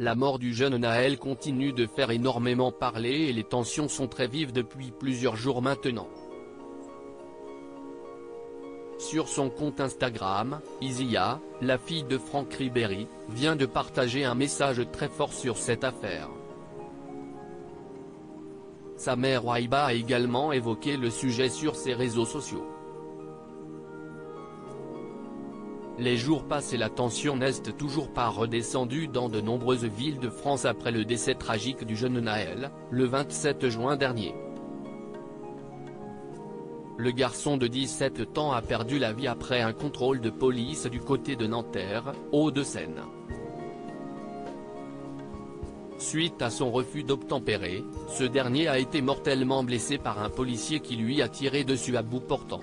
La mort du jeune Naël continue de faire énormément parler et les tensions sont très vives depuis plusieurs jours maintenant. Sur son compte Instagram, Isia, la fille de Franck Ribéry, vient de partager un message très fort sur cette affaire. Sa mère Waiba a également évoqué le sujet sur ses réseaux sociaux. Les jours passent et la tension n'est toujours pas redescendue dans de nombreuses villes de France après le décès tragique du jeune Naël, le 27 juin dernier. Le garçon de 17 ans a perdu la vie après un contrôle de police du côté de Nanterre, Hauts-de-Seine. Suite à son refus d'obtempérer, ce dernier a été mortellement blessé par un policier qui lui a tiré dessus à bout portant.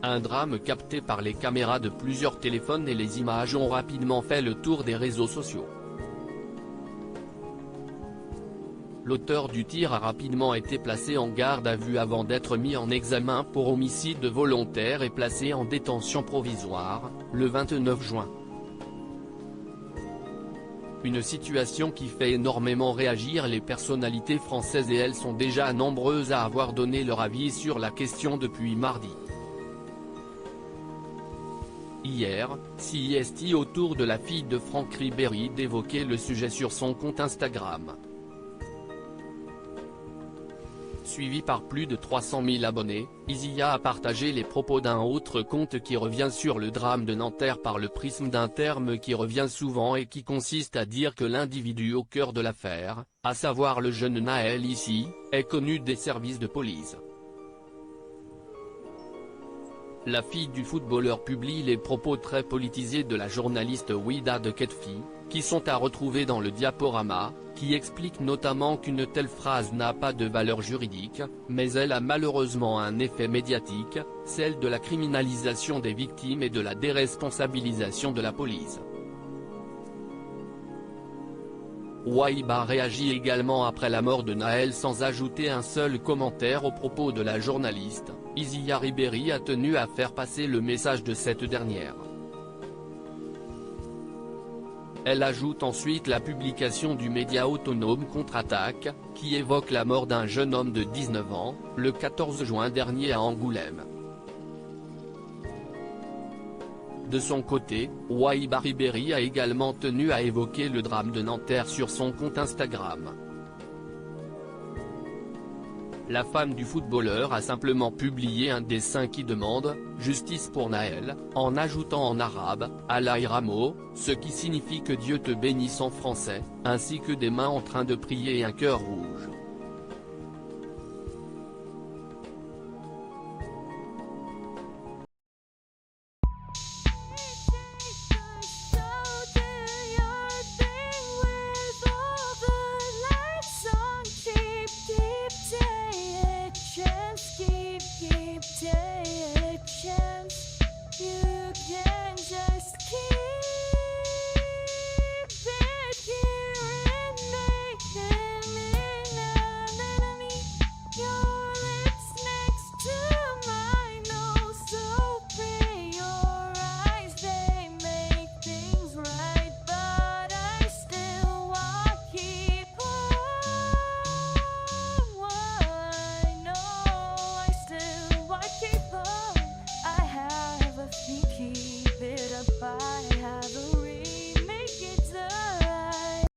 Un drame capté par les caméras de plusieurs téléphones et les images ont rapidement fait le tour des réseaux sociaux. L'auteur du tir a rapidement été placé en garde à vue avant d'être mis en examen pour homicide volontaire et placé en détention provisoire, le 29 juin. Une situation qui fait énormément réagir les personnalités françaises et elles sont déjà nombreuses à avoir donné leur avis sur la question depuis mardi. Hier, CIST autour de la fille de Franck Ribéry d'évoquer le sujet sur son compte Instagram. Suivi par plus de 300 000 abonnés, Isia a partagé les propos d'un autre compte qui revient sur le drame de Nanterre par le prisme d'un terme qui revient souvent et qui consiste à dire que l'individu au cœur de l'affaire, à savoir le jeune Naël ici, est connu des services de police. La fille du footballeur publie les propos très politisés de la journaliste Ouidad Ketfi, qui sont à retrouver dans le diaporama, qui explique notamment qu'une telle phrase n'a pas de valeur juridique, mais elle a malheureusement un effet médiatique, celle de la criminalisation des victimes et de la déresponsabilisation de la police. Waiba réagit également après la mort de Naël sans ajouter un seul commentaire aux propos de la journaliste. Isia Ribéry a tenu à faire passer le message de cette dernière. Elle ajoute ensuite la publication du média autonome Contre-Attaque, qui évoque la mort d'un jeune homme de 19 ans, le 14 juin dernier à Angoulême. De son côté, Waiba Ribéry a également tenu à évoquer le drame de Nanterre sur son compte Instagram. La femme du footballeur a simplement publié un dessin qui demande « Justice pour Naël », en ajoutant en arabe « Allah Iramo », ce qui signifie que Dieu te bénisse en français, ainsi que des mains en train de prier et un cœur rouge.